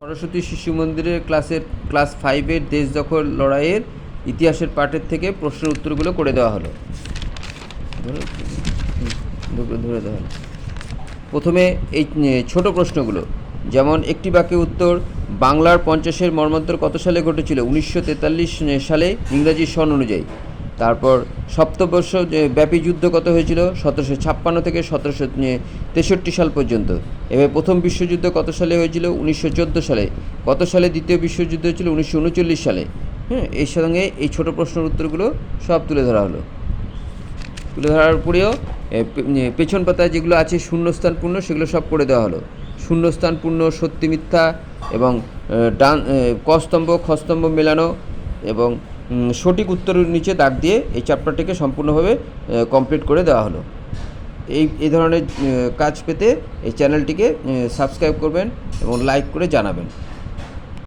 সরস্বতী শিশু মন্দিরের ক্লাস 5-এর দেশ দখল লড়াইয়ের ইতিহাসের পাঠের থেকে প্রশ্নের উত্তরগুলো করে দেওয়া হলো। ধরে দেওয়া হলো। প্রথমে এই ছোট প্রশ্নগুলো, যেমন একটি বাক্যের উত্তর, বাংলার 50-এর মর্মান্তর কত সালে ঘটেছিল? 1943 সালে ইংরাজি সন অনুযায়ী। তারপর সপ্তবর্ষ ব্যাপী যুদ্ধ কত হয়েছিল? 1756 থেকে 1763 সাল পর্যন্ত। এবার প্রথম বিশ্বযুদ্ধ কত সালে হয়েছিল? 1914 সালে। কত সালে দ্বিতীয় বিশ্বযুদ্ধ হয়েছিল? 1939 সালে। এর সঙ্গে এই ছোট প্রশ্নের উত্তরগুলো সব তুলে ধরা হলো। তুলে ধরার উপরেও পেছন পাতায় যেগুলো আছে শূন্যস্থান পূর্ণ, সেগুলো সব করে দেওয়া হলো। শূন্যস্থান পূর্ণ, সত্যি মিথ্যা এবং কস্তম্ভ খস্তম্ভ মেলানো এবং সঠিক উত্তরের নিচে দাগ দিয়ে এই চ্যাপ্টারটিকে সম্পূর্ণভাবে কমপ্লিট করে দেওয়া হলো। এই ধরনের কাজ পেতে এই চ্যানেলটিকে সাবস্ক্রাইব করবেন এবং লাইক করে জানাবেন।